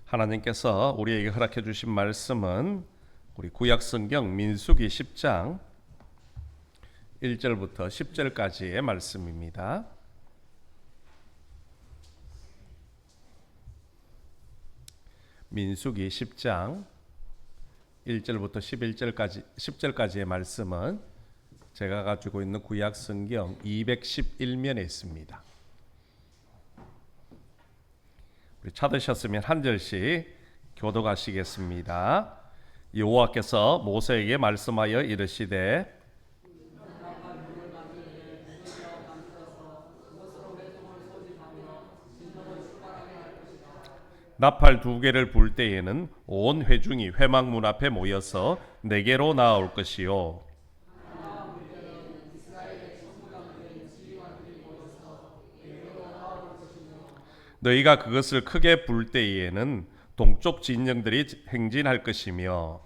하나님께서 우리에게 허락해 주신 말씀은 우리 구약성경 민수기 10장 1절부터 10절까지의 말씀입니다. 민수기 10장 1절부터 10절까지의 말씀은 제가 가지고 있는 구약성경 211면에 있습니다. 우리 찾으셨으면 한 절씩 교독하시겠습니다. 여호와께서 모세에게 말씀하여 이르시되 나팔 2개를 불 때에는 온 회중이 회막문 앞에 모여서 내게로 나아올 것이요 너희가 그것을 크게 불 때에는 동쪽 진영들이 행진할 것이며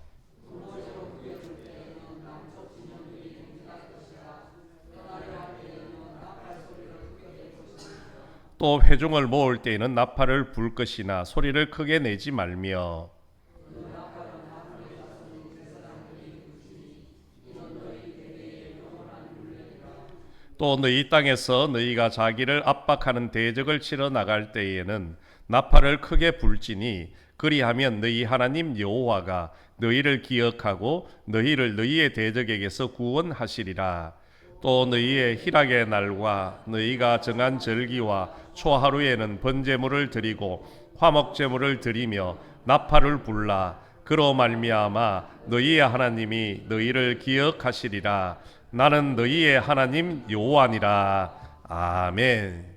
또 회중을 모을 때에는 나팔을 불 것이나 소리를 크게 내지 말며 또 너희 땅에서 너희가 자기를 압박하는 대적을 치러 나갈 때에는 나팔을 크게 불지니 그리하면 너희 하나님 여호와가 너희를 기억하고 너희를 너희의 대적에게서 구원하시리라. 또 너희의 희락의 날과 너희가 정한 절기와 초하루에는 번제물을 드리고 화목제물을 드리며 나팔을 불라. 그로 말미암아 너희의 하나님이 너희를 기억하시리라. 나는 너희의 하나님 여호와니라. 아멘.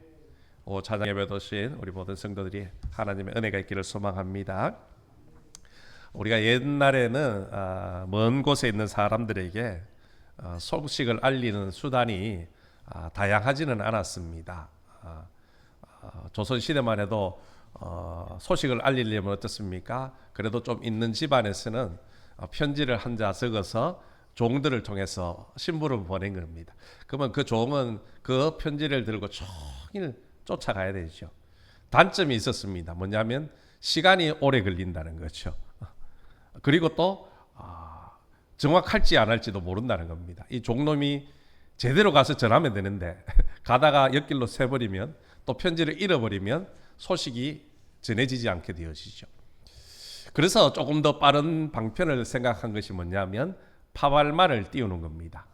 찬양 예배 드신 우리 모든 성도들이 하나님의 은혜가 있기를 소망합니다. 우리가 옛날에는 먼 곳에 있는 사람들에게 소식을 알리는 수단이 다양하지는 않았습니다. 조선시대만 해도 소식을 알리려면 어떻습니까? 그래도 좀 있는 집안에서는 편지를 한 자 적어서 종들을 통해서 신부를 보낸 겁니다. 그러면 그 종은 그 편지를 들고 종일 쫓아가야 되죠. 단점이 있었습니다. 뭐냐면 시간이 오래 걸린다는 거죠. 그리고 또 정확할지 안 할지도 모른다는 겁니다. 이 종놈이 제대로 가서 전하면 되는데 가다가 옆길로 새버리면 또 편지를 잃어버리면 소식이 전해지지 않게 되어지죠. 그래서 조금 더 빠른 방편을 생각한 것이 뭐냐면 파발말을 띄우는 겁니다.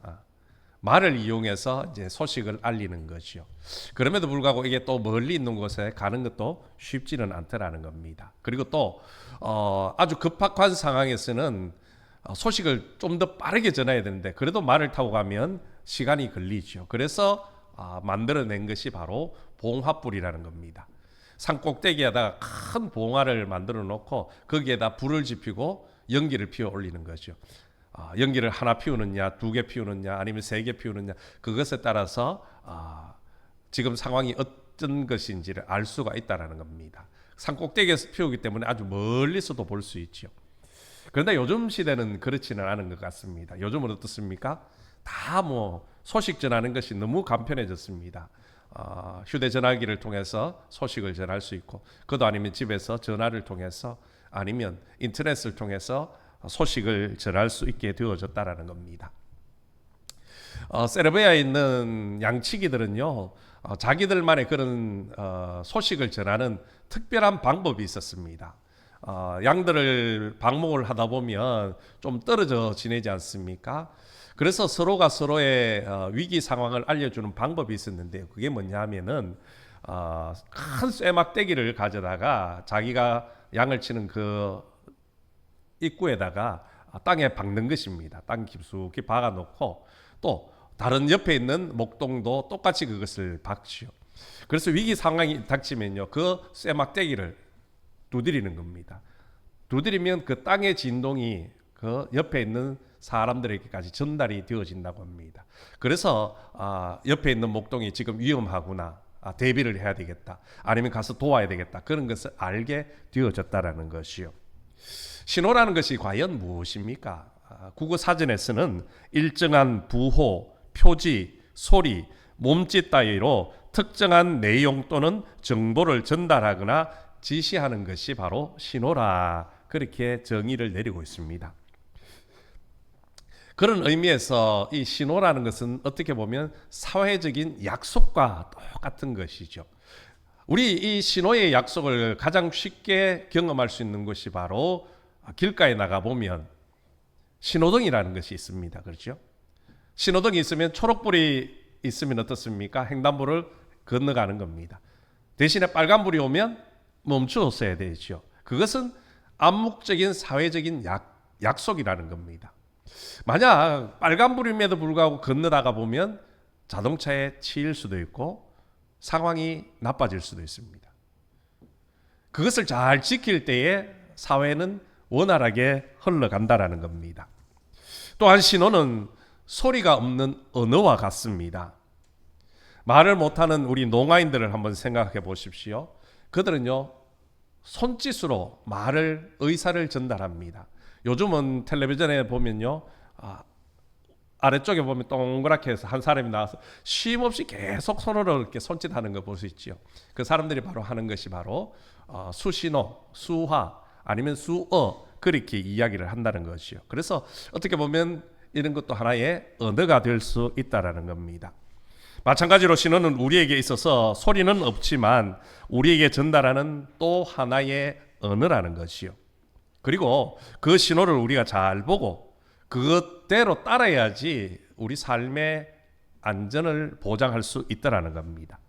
말을 이용해서 이제 소식을 알리는 것이요. 그럼에도 불구하고 이게 또 멀리 있는 곳에 가는 것도 쉽지는 않더라는 겁니다. 그리고 또 아주 급박한 상황에서는 소식을 좀 더 빠르게 전해야 되는데 그래도 말을 타고 가면 시간이 걸리죠. 그래서 만들어낸 것이 바로 봉화불이라는 겁니다. 산꼭대기에다가 큰 봉화를 만들어 놓고 거기에다 불을 지피고 연기를 피워 올리는 거죠. 연기를 하나 피우느냐, 2개 피우느냐, 아니면 3개 피우느냐, 그것에 따라서 지금 상황이 어떤 것인지를 알 수가 있다는 겁니다. 산꼭대기에서 피우기 때문에 아주 멀리서도 볼 수 있죠. 그런데 요즘 시대는 그렇지는 않은 것 같습니다. 요즘은 어떻습니까? 다 소식 전하는 것이 너무 간편해졌습니다. 휴대전화기를 통해서 소식을 전할 수 있고, 그것도 아니면 집에서 전화를 통해서 아니면 인터넷을 통해서 소식을 전할 수 있게 되어졌다라는 겁니다. 세르비아에 있는 양치기들은요, 자기들만의 그런 소식을 전하는 특별한 방법이 있었습니다. 양들을 방목을 하다 보면 좀 떨어져 지내지 않습니까? 그래서 서로가 서로의 위기 상황을 알려주는 방법이 있었는데요. 그게 뭐냐면은 큰 쇠막대기를 가져다가 자기가 양을 치는 그 입구에다가 땅에 박는 것입니다. 땅 깊숙이 박아놓고 또 다른 옆에 있는 목동도 똑같이 그것을 박지요. 그래서 위기 상황이 닥치면요, 그 쇠막대기를 두드리는 겁니다. 두드리면 그 땅의 진동이 그 옆에 있는 사람들에게까지 전달이 되어진다고 합니다. 그래서 옆에 있는 목동이 지금 위험하구나, 대비를 해야 되겠다, 아니면 가서 도와야 되겠다, 그런 것을 알게 되어졌다라는 것이요. 신호라는 것이 과연 무엇입니까? 국어사전에서는 일정한 부호, 표지, 소리, 몸짓 따위로 특정한 내용 또는 정보를 전달하거나 지시하는 것이 바로 신호라, 그렇게 정의를 내리고 있습니다. 그런 의미에서 이 신호라는 것은 어떻게 보면 사회적인 약속과 똑같은 것이죠. 우리 이 신호의 약속을 가장 쉽게 경험할 수 있는 것이 바로 길가에 나가보면 신호등이라는 것이 있습니다. 그렇죠? 신호등이 있으면 초록불이 있으면 어떻습니까? 횡단보를 건너가는 겁니다. 대신에 빨간불이 오면 멈추었어야 되죠. 그것은 암묵적인 사회적인 약속이라는 겁니다. 만약 빨간불임에도 불구하고 건너다가 보면 자동차에 치일 수도 있고 상황이 나빠질 수도 있습니다. 그것을 잘 지킬 때에 사회는 원활하게 흘러간다라는 겁니다. 또한 신호는 소리가 없는 언어와 같습니다. 말을 못하는 우리 농아인들을 한번 생각해 보십시오. 그들은요, 손짓으로 의사를 전달합니다. 요즘은 텔레비전에 보면요, 아래쪽에 보면 동그랗게 해서 한 사람이 나와서 쉼없이 계속 손으로 이렇게 손짓하는 거 볼 수 있죠. 그 사람들이 바로 하는 것이 바로 수신호, 수화 아니면 수어, 그렇게 이야기를 한다는 것이요. 그래서 어떻게 보면 이런 것도 하나의 언어가 될 수 있다라는 겁니다. 마찬가지로 신호는 우리에게 있어서 소리는 없지만 우리에게 전달하는 또 하나의 언어라는 것이요. 그리고 그 신호를 우리가 잘 보고 그것대로 따라야지 우리 삶의 안전을 보장할 수 있다라는 겁니다.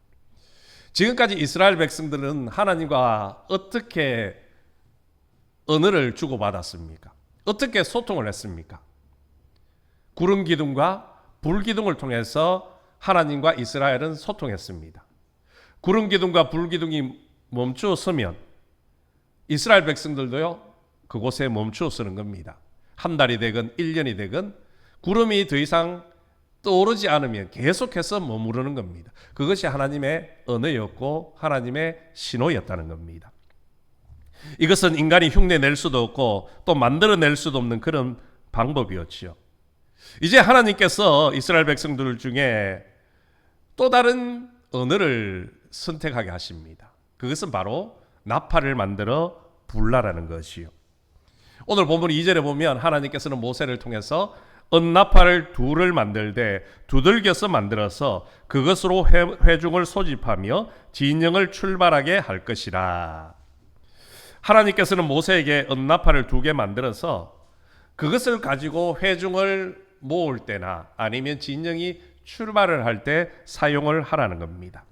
지금까지 이스라엘 백성들은 하나님과 어떻게 언어를 주고받았습니까? 어떻게 소통을 했습니까? 구름 기둥과 불 기둥을 통해서 하나님과 이스라엘은 소통했습니다. 구름 기둥과 불 기둥이 멈추어 서면 이스라엘 백성들도요, 그곳에 멈추어 서는 겁니다. 한 달이 되건 1년이 되건 구름이 더 이상 떠오르지 않으면 계속해서 머무르는 겁니다. 그것이 하나님의 언어였고 하나님의 신호였다는 겁니다. 이것은 인간이 흉내낼 수도 없고 또 만들어낼 수도 없는 그런 방법이었지요. 이제 하나님께서 이스라엘 백성들 중에 또 다른 언어를 선택하게 하십니다. 그것은 바로 나팔을 만들어 불라라는 것이요. 오늘 본문 2절에 보면 하나님께서는 모세를 통해서 은나팔을 둘을 만들되 두들겨서 만들어서 그것으로 회중을 소집하며 진영을 출발하게 할 것이라. 하나님께서는 모세에게 은나팔을 2개 만들어서 그것을 가지고 회중을 모을 때나 아니면 진영이 출발을 할 때 사용을 하라는 겁니다.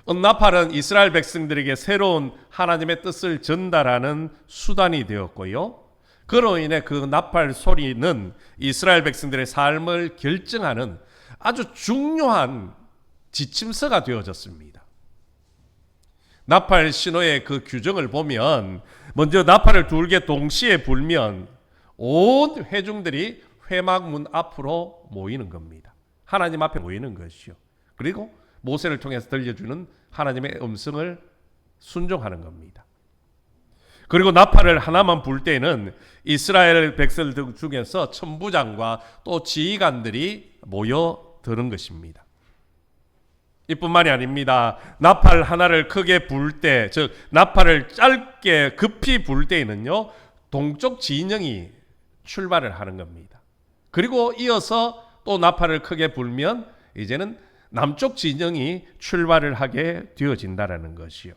은나팔은 이스라엘 백성들에게 새로운 하나님의 뜻을 전달하는 수단이 되었고요. 그로 인해 그 나팔 소리는 이스라엘 백성들의 삶을 결정하는 아주 중요한 지침서가 되어졌습니다. 나팔 신호의 그 규정을 보면 먼저 나팔을 2개 동시에 불면 온 회중들이 회막문 앞으로 모이는 겁니다. 하나님 앞에 모이는 것이요. 그리고 모세를 통해서 들려주는 하나님의 음성을 순종하는 겁니다. 그리고 나팔을 하나만 불 때는 이스라엘 백성들 중에서 천부장과 또 지휘관들이 모여드는 것입니다. 이뿐만이 아닙니다. 나팔 하나를 크게 불 때, 즉 나팔을 짧게 급히 불 때에는요, 동쪽 진영이 출발을 하는 겁니다. 그리고 이어서 또 나팔을 크게 불면 이제는 남쪽 진영이 출발을 하게 되어진다라는 것이요.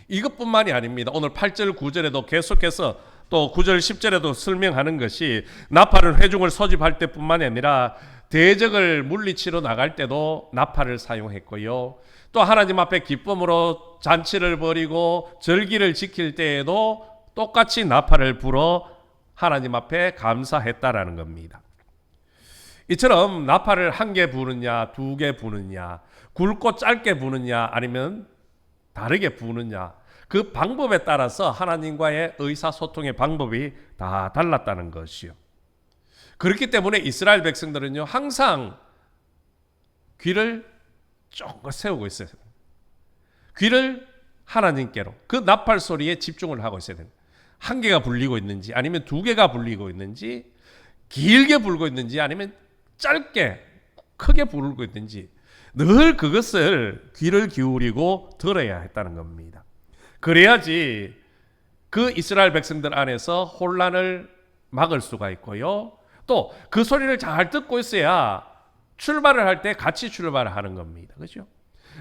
이것뿐만이 아닙니다. 오늘 8절 9절에도 계속해서 또 9절 10절에도 설명하는 것이 나팔을 회중을 소집할 때뿐만이 아니라 대적을 물리치러 나갈 때도 나팔을 사용했고요. 또 하나님 앞에 기쁨으로 잔치를 벌이고 절기를 지킬 때에도 똑같이 나팔을 불어 하나님 앞에 감사했다라는 겁니다. 이처럼 나팔을 1개 부느냐 2개 부느냐 굵고 짧게 부느냐 아니면 다르게 부느냐 그 방법에 따라서 하나님과의 의사소통의 방법이 다 달랐다는 것이요. 그렇기 때문에 이스라엘 백성들은요, 항상 귀를 쫑긋 세우고 있어요. 귀를 하나님께로 그 나팔 소리에 집중을 하고 있어야 됩니다. 1개가 불리고 있는지 아니면 2개가 불리고 있는지 길게 불고 있는지 아니면 짧게 크게 부르고 있는지 늘 그것을 귀를 기울이고 들어야 했다는 겁니다. 그래야지 그 이스라엘 백성들 안에서 혼란을 막을 수가 있고요. 또 그 소리를 잘 듣고 있어야 출발을 할 때 같이 출발을 하는 겁니다. 그렇죠?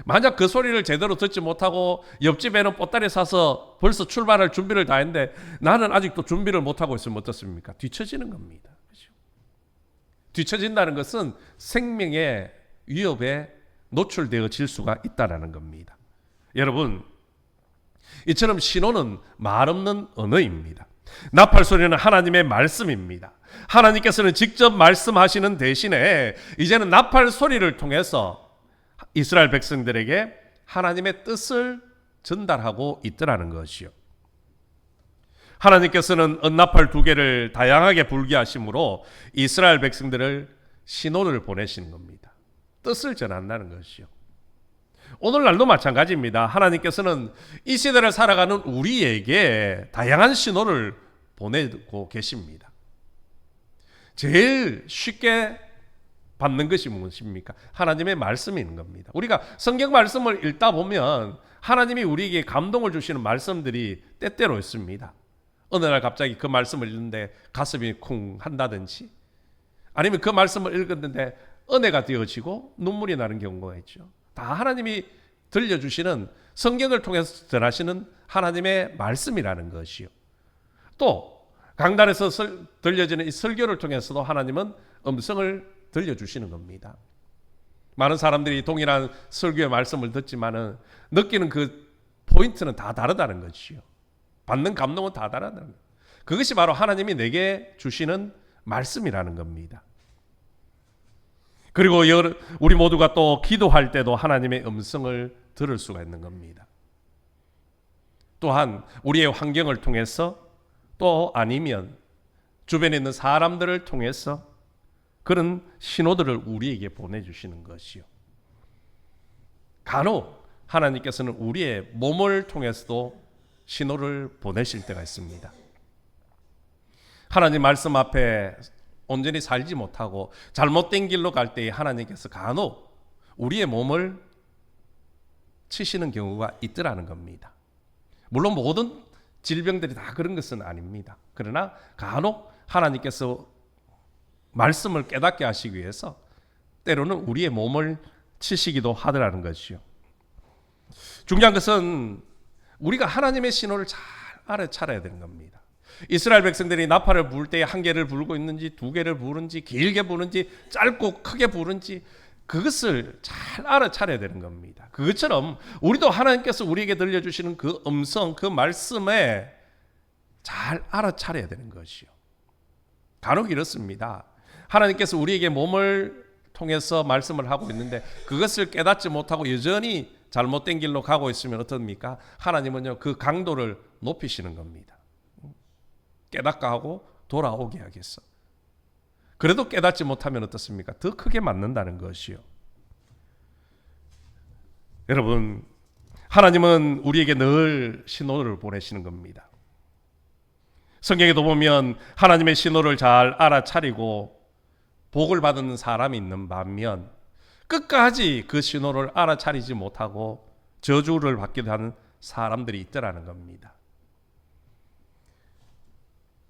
만약 그 소리를 제대로 듣지 못하고 옆집에는 보따리 사서 벌써 출발할 준비를 다 했는데 나는 아직도 준비를 못하고 있으면 어떻습니까? 뒤처지는 겁니다. 그렇죠? 뒤처진다는 것은 생명의 위협에 노출되어질 수가 있다는 겁니다. 여러분, 이처럼 신호는 말 없는 언어입니다. 나팔 소리는 하나님의 말씀입니다. 하나님께서는 직접 말씀하시는 대신에 이제는 나팔 소리를 통해서 이스라엘 백성들에게 하나님의 뜻을 전달하고 있더라는 것이요. 하나님께서는 은나팔 2개를 다양하게 불게 하심으로 이스라엘 백성들을 신호를 보내시는 겁니다. 뜻을 전한다는 것이요. 오늘날도 마찬가지입니다. 하나님께서는 이 시대를 살아가는 우리에게 다양한 신호를 보내고 계십니다. 제일 쉽게 받는 것이 무엇입니까? 하나님의 말씀이 있는 겁니다. 우리가 성경 말씀을 읽다 보면 하나님이 우리에게 감동을 주시는 말씀들이 때때로 있습니다. 어느 날 갑자기 그 말씀을 읽는데 가슴이 쿵 한다든지, 아니면 그 말씀을 읽었는데 은혜가 되어지고 눈물이 나는 경우가 있죠. 다 하나님이 들려주시는, 성경을 통해서 전하시는 하나님의 말씀이라는 것이요. 또 강단에서 들려지는 이 설교를 통해서도 하나님은 음성을 들려주시는 겁니다. 많은 사람들이 동일한 설교의 말씀을 듣지만은 느끼는 그 포인트는 다 다르다는 것이요. 받는 감동은 다 다르다는 것. 그것이 바로 하나님이 내게 주시는 말씀이라는 겁니다. 그리고 우리 모두가 또 기도할 때도 하나님의 음성을 들을 수가 있는 겁니다. 또한 우리의 환경을 통해서, 또 아니면 주변에 있는 사람들을 통해서 그런 신호들을 우리에게 보내주시는 것이요. 간혹 하나님께서는 우리의 몸을 통해서도 신호를 보내실 때가 있습니다. 하나님 말씀 앞에 온전히 살지 못하고 잘못된 길로 갈 때에 하나님께서 간혹 우리의 몸을 치시는 경우가 있더라는 겁니다. 물론 모든 질병들이 다 그런 것은 아닙니다. 그러나 간혹 하나님께서 말씀을 깨닫게 하시기 위해서 때로는 우리의 몸을 치시기도 하더라는 것이요. 중요한 것은 우리가 하나님의 신호를 잘 알아차려야 되는 겁니다. 이스라엘 백성들이 나팔을 부을 때 1개를 불고 있는지 2개를 부는지 길게 부는지 짧고 크게 부는지 그것을 잘 알아차려야 되는 겁니다. 그것처럼 우리도 하나님께서 우리에게 들려주시는 그 음성, 그 말씀에 잘 알아차려야 되는 것이요. 간혹 이렇습니다. 하나님께서 우리에게 몸을 통해서 말씀을 하고 있는데 그것을 깨닫지 못하고 여전히 잘못된 길로 가고 있으면 어떻습니까? 하나님은요, 그 강도를 높이시는 겁니다. 깨닫까 하고 돌아오게 하겠어. 그래도 깨닫지 못하면 어떻습니까? 더 크게 맞는다는 것이요. 여러분, 하나님은 우리에게 늘 신호를 보내시는 겁니다. 성경에도 보면 하나님의 신호를 잘 알아차리고 복을 받은 사람이 있는 반면 끝까지 그 신호를 알아차리지 못하고 저주를 받기도 하는 사람들이 있더라는 겁니다.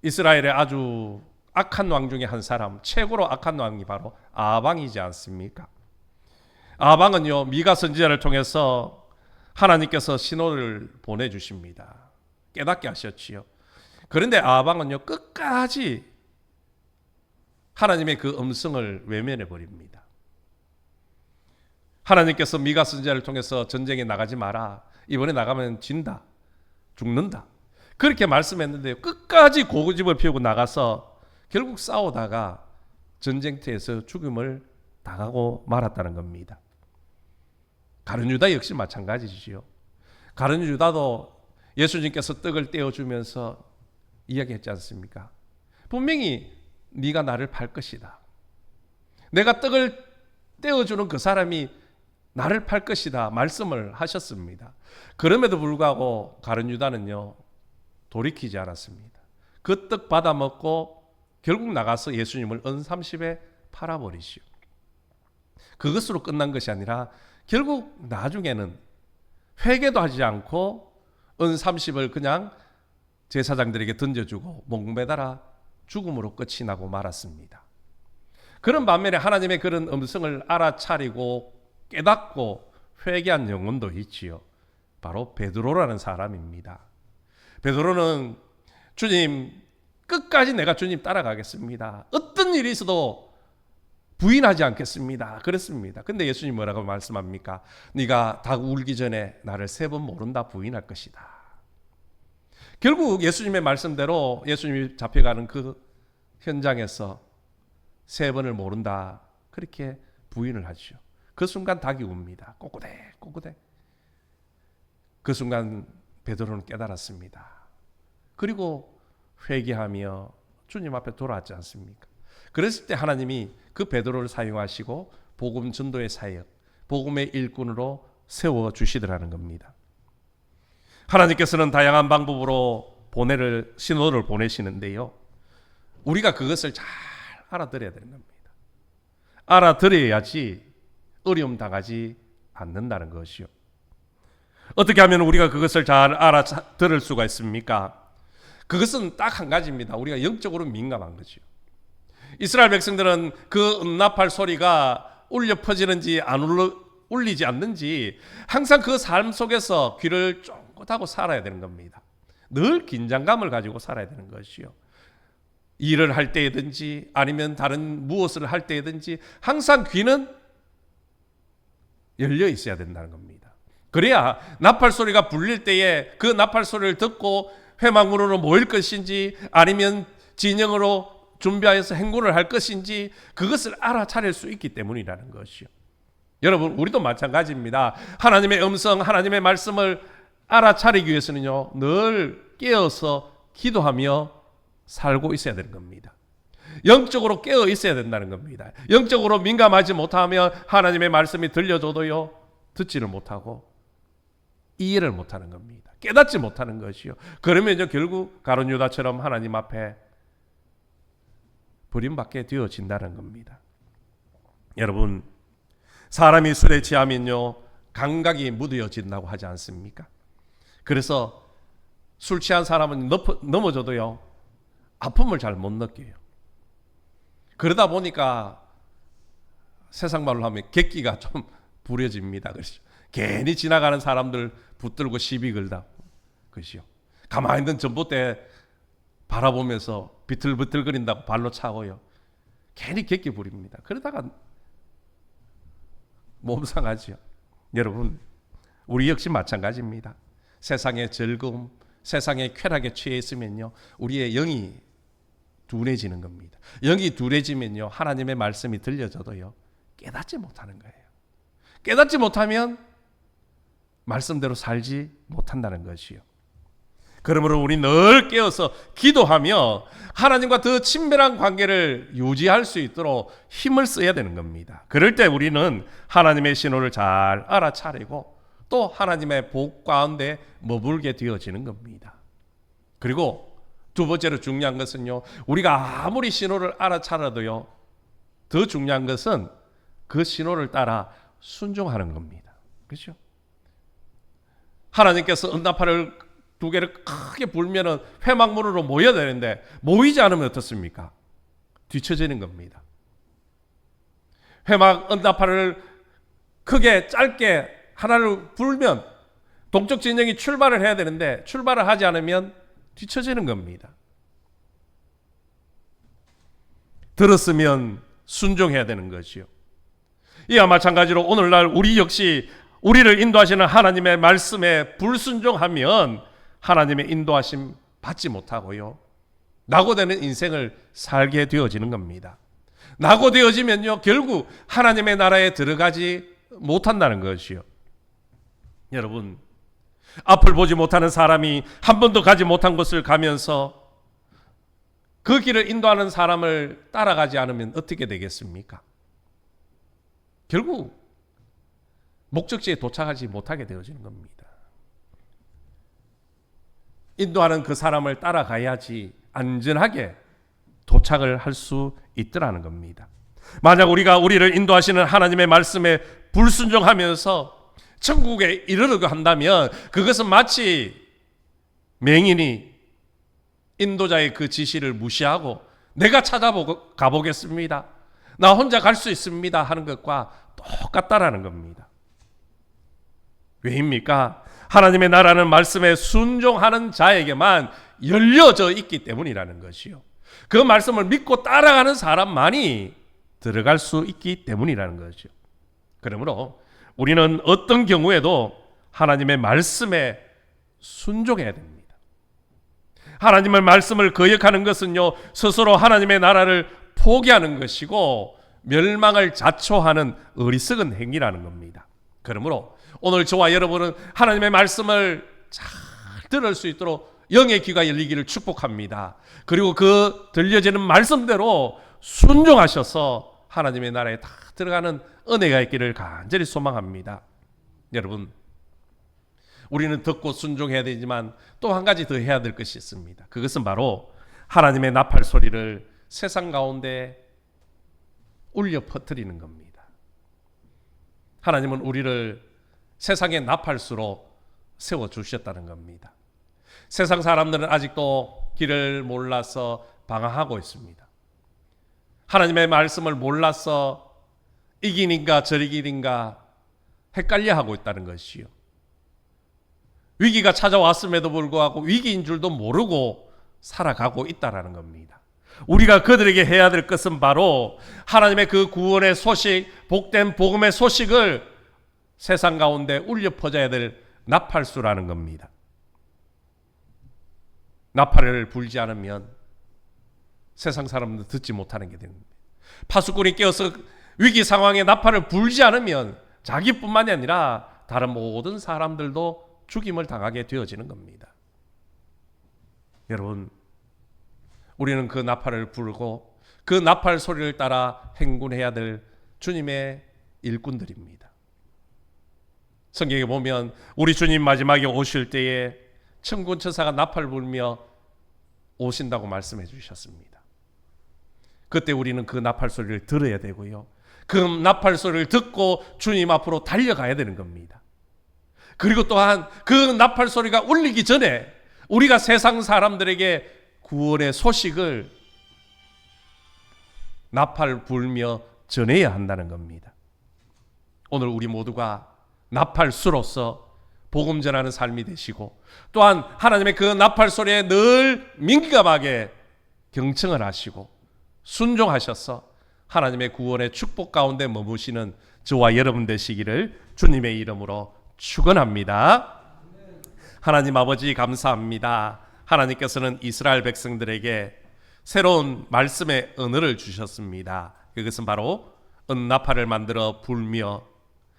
이스라엘의 아주 악한 왕 중에 한 사람, 최고로 악한 왕이 바로 아방이지 않습니까? 아방은요, 미가 선지자를 통해서 하나님께서 신호를 보내주십니다. 깨닫게 하셨지요. 그런데 아방은요, 끝까지 하나님의 그 음성을 외면해 버립니다. 하나님께서 미가 선지자를 통해서 전쟁에 나가지 마라. 이번에 나가면 진다. 죽는다. 그렇게 말씀했는데요, 끝까지 고집을 피우고 나가서 결국 싸우다가 전쟁터에서 죽음을 당하고 말았다는 겁니다. 가룟 유다 역시 마찬가지지요. 가룟 유다도 예수님께서 떡을 떼어주면서 이야기했지 않습니까? 분명히 네가 나를 팔 것이다. 내가 떡을 떼어주는 그 사람이 나를 팔 것이다 말씀을 하셨습니다. 그럼에도 불구하고 가룟 유다는요, 돌이키지 않았습니다. 그 떡 받아먹고 결국 나가서 예수님을 은 30에 팔아버리시오. 그것으로 끝난 것이 아니라 결국 나중에는 회개도 하지 않고 은 30을 그냥 제사장들에게 던져주고 목매달아 죽음으로 끝이 나고 말았습니다. 그런 반면에 하나님의 그런 음성을 알아차리고 깨닫고 회개한 영혼도 있지요. 바로 베드로라는 사람입니다. 베드로는 주님, 끝까지 내가 주님 따라가겠습니다. 어떤 일이 있어도 부인하지 않겠습니다. 그랬습니다. 근데 예수님 뭐라고 말씀합니까? 네가 닭 울기 전에 나를 3번 모른다 부인할 것이다. 결국 예수님의 말씀대로 예수님이 잡혀가는 그 현장에서 3번을 모른다 그렇게 부인을 하죠. 그 순간 닭이 웁니다. 꼬꼬대 꼬꼬대. 그 순간 베드로는 깨달았습니다. 그리고 회개하며 주님 앞에 돌아왔지 않습니까? 그랬을 때 하나님이 그 베드로를 사용하시고 복음 전도의 사역, 복음의 일꾼으로 세워주시더라는 겁니다. 하나님께서는 다양한 방법으로 신호를 보내시는데요. 우리가 그것을 잘 알아들어야 되는 겁니다. 알아들어야지 어려움 당하지 않는다는 것이요. 어떻게 하면 우리가 그것을 잘 알아들을 수가 있습니까? 그것은 딱 한 가지입니다. 우리가 영적으로 민감한 거죠. 이스라엘 백성들은 그 응답할 소리가 울려 퍼지는지 안 울리지 않는지 항상 그 삶 속에서 귀를 쫑긋하고 살아야 되는 겁니다. 늘 긴장감을 가지고 살아야 되는 것이요. 일을 할 때든지 아니면 다른 무엇을 할 때든지 항상 귀는 열려 있어야 된다는 겁니다. 그래야 나팔 소리가 불릴 때에 그 나팔 소리를 듣고 회막문으로 모일 것인지 아니면 진영으로 준비하여서 행군을 할 것인지 그것을 알아차릴 수 있기 때문이라는 것이요. 여러분, 우리도 마찬가지입니다. 하나님의 음성, 하나님의 말씀을 알아차리기 위해서는요, 늘 깨어서 기도하며 살고 있어야 되는 겁니다. 영적으로 깨어 있어야 된다는 겁니다. 영적으로 민감하지 못하면 하나님의 말씀이 들려줘도요, 듣지를 못하고 이해를 못하는 겁니다. 깨닫지 못하는 것이요. 그러면 결국 가룟 유다처럼 하나님 앞에 버림받게 되어진다는 겁니다. 여러분, 사람이 술에 취하면요 감각이 무뎌진다고 하지 않습니까? 그래서 술 취한 사람은 넘어져도요 아픔을 잘 못 느껴요. 그러다 보니까 세상 말로 하면 객기가 좀 부려집니다. 그렇죠? 괜히 지나가는 사람들 붙들고 시비 걸다. 그렇죠? 가만히 있는 전봇대 바라보면서 비틀비틀거린다고 발로 차고요. 괜히 객기 부립니다. 그러다가 몸 상하죠. 여러분, 우리 역시 마찬가지입니다. 세상의 즐거움, 세상의 쾌락에 취해 있으면요, 우리의 영이 둔해지는 겁니다. 영이 둔해지면요, 하나님의 말씀이 들려져도요, 깨닫지 못하는 거예요. 깨닫지 못하면 말씀대로 살지 못한다는 것이요. 그러므로 우리 늘 깨어서 기도하며 하나님과 더 친밀한 관계를 유지할 수 있도록 힘을 써야 되는 겁니다. 그럴 때 우리는 하나님의 신호를 잘 알아차리고 또 하나님의 복 가운데 머물게 되어지는 겁니다. 그리고 두 번째로 중요한 것은요, 우리가 아무리 신호를 알아차려도요, 더 중요한 것은 그 신호를 따라 순종하는 겁니다. 그렇죠? 하나님께서 응답하를 2개를 크게 불면은 회막문으로 모여야 되는데 모이지 않으면 어떻습니까? 뒤처지는 겁니다. 회막 응답하를 크게 짧게 하나를 불면 동쪽 진영이 출발을 해야 되는데 출발을 하지 않으면 뒤처지는 겁니다. 들었으면 순종해야 되는 것이요. 이와 마찬가지로 오늘날 우리 역시 우리를 인도하시는 하나님의 말씀에 불순종하면 하나님의 인도하심 받지 못하고요, 낙오되는 인생을 살게 되어지는 겁니다. 낙오되어지면요, 결국 하나님의 나라에 들어가지 못한다는 것이요. 여러분, 앞을 보지 못하는 사람이 한 번도 가지 못한 곳을 가면서 그 길을 인도하는 사람을 따라가지 않으면 어떻게 되겠습니까? 결국 목적지에 도착하지 못하게 되어지는 겁니다. 인도하는 그 사람을 따라가야지 안전하게 도착을 할 수 있더라는 겁니다. 만약 우리를 인도하시는 하나님의 말씀에 불순종하면서 천국에 이르려고 한다면 그것은 마치 맹인이 인도자의 그 지시를 무시하고 내가 찾아보고 가보겠습니다, 나 혼자 갈 수 있습니다 하는 것과 똑같다라는 겁니다. 왜입니까? 하나님의 나라는 말씀에 순종하는 자에게만 열려져 있기 때문이라는 것이요, 그 말씀을 믿고 따라가는 사람만이 들어갈 수 있기 때문이라는 거죠. 그러므로 우리는 어떤 경우에도 하나님의 말씀에 순종해야 됩니다. 하나님의 말씀을 거역하는 것은요, 스스로 하나님의 나라를 포기하는 것이고 멸망을 자초하는 어리석은 행위라는 겁니다. 그러므로 오늘 저와 여러분은 하나님의 말씀을 잘 들을 수 있도록 영의 귀가 열리기를 축복합니다. 그리고 그 들려지는 말씀대로 순종하셔서 하나님의 나라에 다 들어가는 은혜가 있기를 간절히 소망합니다. 여러분, 우리는 듣고 순종해야 되지만 또 한 가지 더 해야 될 것이 있습니다. 그것은 바로 하나님의 나팔 소리를 세상 가운데 울려 퍼뜨리는 겁니다. 하나님은 우리를 세상의 나팔수로 세워주셨다는 겁니다. 세상 사람들은 아직도 길을 몰라서 방황하고 있습니다. 하나님의 말씀을 몰라서 이 길인가 저리 길인가 헷갈려 하고 있다는 것이요, 위기가 찾아왔음에도 불구하고 위기인 줄도 모르고 살아가고 있다는 겁니다. 우리가 그들에게 해야 될 것은 바로 하나님의 그 구원의 소식, 복된 복음의 소식을 세상 가운데 울려 퍼져야 될 나팔수라는 겁니다. 나팔을 불지 않으면 세상 사람들 듣지 못하는 게 됩니다. 파수꾼이 깨어서 위기 상황에 나팔을 불지 않으면 자기뿐만이 아니라 다른 모든 사람들도 죽임을 당하게 되어지는 겁니다. 여러분, 우리는 그 나팔을 불고 그 나팔 소리를 따라 행군해야 될 주님의 일꾼들입니다. 성경에 보면 우리 주님 마지막에 오실 때에 천군 천사가 나팔 불며 오신다고 말씀해 주셨습니다. 그때 우리는 그 나팔 소리를 들어야 되고요, 그 나팔 소리를 듣고 주님 앞으로 달려가야 되는 겁니다. 그리고 또한 그 나팔 소리가 울리기 전에 우리가 세상 사람들에게 구원의 소식을 나팔 불며 전해야 한다는 겁니다. 오늘 우리 모두가 나팔수로서 복음 전하는 삶이 되시고, 또한 하나님의 그 나팔 소리에 늘 민감하게 경청을 하시고 순종하셔서 하나님의 구원의 축복 가운데 머무시는 저와 여러분 되시기를 주님의 이름으로 축원합니다. 하나님 아버지 감사합니다. 하나님께서는 이스라엘 백성들에게 새로운 말씀의 언어를 주셨습니다. 그것은 바로 은나팔을 만들어 불며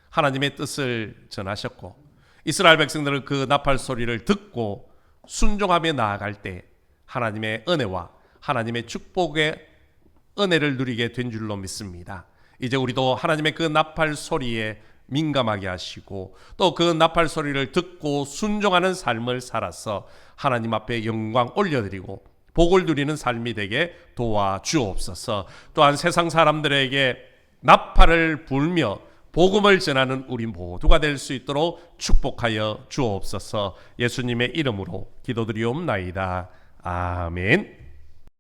하나님의 뜻을 전하셨고, 이스라엘 백성들은 그 나팔 소리를 듣고 순종하며 나아갈 때 하나님의 은혜와 하나님의 축복의 은혜를 누리게 된 줄로 믿습니다. 이제 우리도 하나님의 그 나팔 소리에 민감하게 하시고 또 그 나팔 소리를 듣고 순종하는 삶을 살아서 하나님 앞에 영광 올려드리고 복을 누리는 삶이 되게 도와주옵소서. 또한 세상 사람들에게 나팔을 불며 복음을 전하는 우리 모두가 될 수 있도록 축복하여 주옵소서. 예수님의 이름으로 기도드리옵나이다. 아멘.